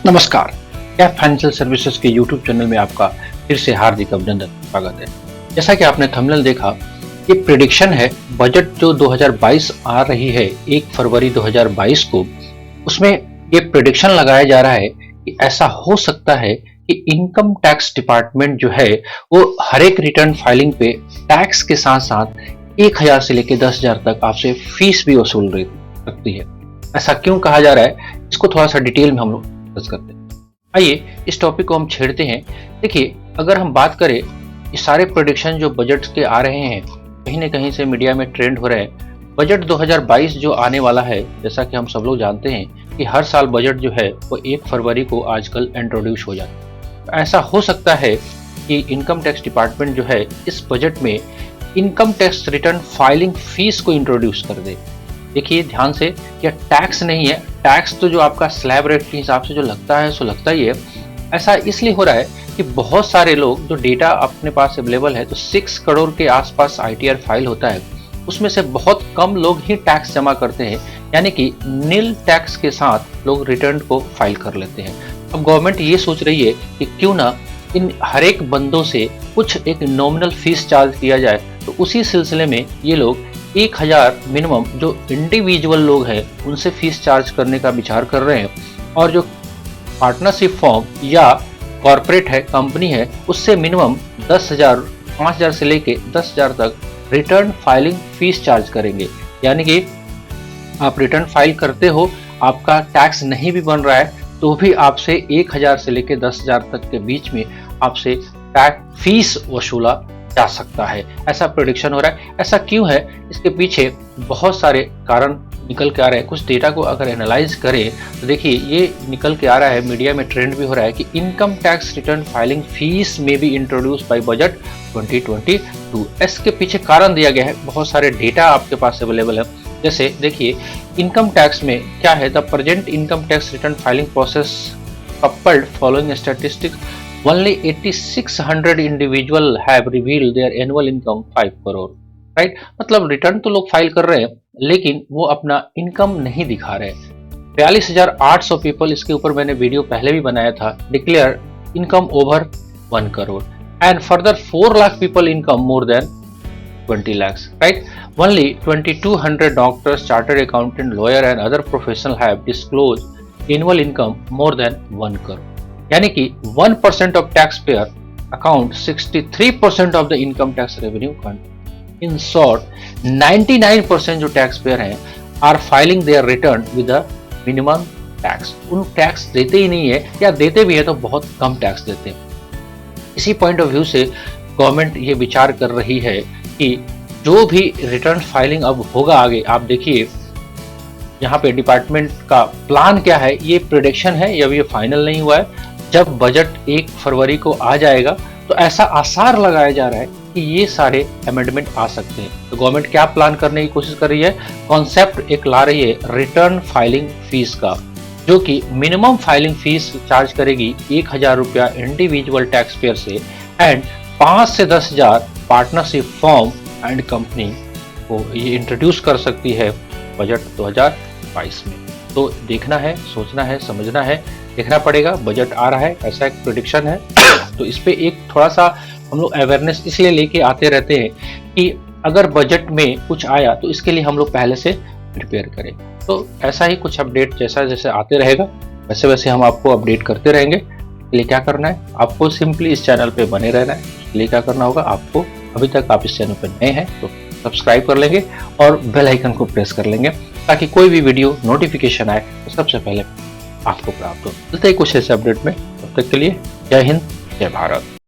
नमस्कार, क्या financial services के YouTube चैनल में आपका फिर से हार्दिक अभिनंदन स्वागत है। जैसा कि आपने थंबनेल देखा, ये प्रेडिक्शन है बजट जो 2022 आ रही है 1 फरवरी 2022 को। उसमें ये प्रेडिक्शन लगाया जा रहा है कि ऐसा हो सकता है कि इनकम टैक्स डिपार्टमेंट जो है वो हर एक रिटर्न फाइलिंग पे टैक्स के साथ साथ 1000 से लेकर 10,000 तक आपसे फीस भी वसूल सकती है। ऐसा क्यों कहा जा रहा है, इसको थोड़ा सा डिटेल में हम लोग डिस्कस करते हैं। आइए इस टॉपिक को हम छेड़ते हैं। देखिए, अगर हम बात करें, ये सारे प्रेडिक्शन जो बजट के आ रहे हैं कहीं ना कहीं से मीडिया में ट्रेंड हो रहे हैं। बजट 2022 जो आने वाला है, जैसा कि हम सब लोग जानते हैं कि हर साल बजट जो है वो 1 फरवरी को आजकल इंट्रोड्यूस हो जाता है। तो ऐसा हो सकता है कि इनकम टैक्स डिपार्टमेंट जो है इस बजट में income tax return filing fees को इंट्रोड्यूस कर दे। देखिए ध्यान से, यह टैक्स नहीं है। टैक्स तो जो आपका स्लैब रेट के हिसाब से जो लगता है सो लगता ही है। ऐसा इसलिए हो रहा है कि बहुत सारे लोग, जो डेटा अपने पास अवेलेबल है, तो 6 करोड़ के आसपास ITR फाइल होता है, उसमें से बहुत कम लोग ही टैक्स जमा करते हैं, यानी कि नील टैक्स के साथ लोग रिटर्न को फाइल कर लेते हैं। अब गवर्नमेंट ये सोच रही है कि क्यों ना इन हर एक बंदों से कुछ एक नॉमिनल फीस चार्ज किया जाए। तो उसी सिलसिले में ये लोग 1000 मिनिमम जो इंडिविजुअल लोग हैं उनसे फीस चार्ज करने का विचार कर रहे हैं, और जो पार्टनरशिप फॉर्म या कॉर्पोरेट है, कंपनी है, उससे मिनिमम 10,000, 5,000 से लेके 10,000 तक रिटर्न फाइलिंग फीस चार्ज करेंगे। यानी कि आप रिटर्न फाइल करते हो, आपका टैक्स नहीं भी बन रहा है, तो भी आपसे 1000 से लेके 10,000 तक के बीच में आपसे टैक्स फीस वसूला जा सकता है। ऐसा प्रेडिक्शन हो रहा है। ऐसा क्यों है, इसके पीछे बहुत सारे कारण निकल के आ रहे हैं। कुछ डेटा को अगर एनालाइज करें तो देखिए, ये निकल के आ रहा है, मीडिया में ट्रेंड भी हो रहा है कि income tax return filing fees में बी इंट्रोड्यूस बाय बजट 2022। इसके पीछे कारण दिया गया है, बहुत सारे डेटा आपके पास अवेलेबल है। जैसे देखिए, इनकम टैक्स में क्या है, the present income tax return filing process coupled following statistics only 8600 individual have revealed their annual income 5 crore, right. मतलब रिटर्न तो लोग फाइल कर रहे हैं, लेकिन वो अपना इनकम नहीं दिखा रहे। 42,800 पीपल, इसके ऊपर मैंने वीडियो पहले भी बनाया था, declare income over 1 crore, and further 4 lakh people income more than 20 lakhs, right? Only 2200 doctors, chartered accountant, lawyer and other professional have disclosed annual income more than 1 crore. यानी कि 1% of taxpayer account 63% of the income tax revenue fund. In short, 99% जो tax payer हैं are filing their return with a minimum tax. उन tax देते ही नहीं है, या देते भी है तो बहुत कम टैक्स देते हैं। इसी पॉइंट ऑफ व्यू से गवर्नमेंट ये विचार कर रही है कि जो भी रिटर्न फाइलिंग अब होगा आगे, आप देखिए यहाँ पे डिपार्टमेंट का प्लान क्या है। ये प्रेडिक्शन है, या ये फाइनल नहीं हुआ है। जब बजट 1 फरवरी को आ जाएगा तो ऐसा आसार लगाया जा रहा है कि ये सारे अमेंडमेंट आ सकते हैं। तो गवर्नमेंट क्या प्लान करने की कोशिश कर रही है, कॉन्सेप्ट एक ला रही है रिटर्न फाइलिंग फीस का, जो कि मिनिमम फाइलिंग फीस चार्ज करेगी 1000 रुपया इंडिविजुअल टैक्स पेयर से, एंड 5 से 10,000 पार्टनरशिप फॉर्म एंड कंपनी को ये इंट्रोड्यूस कर सकती है बजट 2022 में। तो देखना है, सोचना है, समझना है, देखना पड़ेगा। बजट आ रहा है, ऐसा एक प्रेडिक्शन है। तो इस पे एक थोड़ा सा हम लोग अवेयरनेस इसलिए लेके आते रहते हैं कि अगर बजट में कुछ आया तो इसके लिए हम लोग पहले से प्रिपेयर करें। तो ऐसा ही कुछ अपडेट जैसा जैसे आते रहेगा, वैसे वैसे हम आपको अपडेट करते रहेंगे। इसके लिए क्या करना है, आपको सिंपली इस चैनल पे बने रहना है। इसके लिए क्या करना होगा, आपको अभी तक आप इस चैनल पर नए हैं तो सब्सक्राइब कर लेंगे और बेल आइकन को प्रेस कर लेंगे, ताकि कोई भी वीडियो नोटिफिकेशन आए तो सबसे पहले आपको प्राप्त हो। मिलते हैं कुछ ऐसे अपडेट में, तब तक के लिए जय हिंद, जय भारत।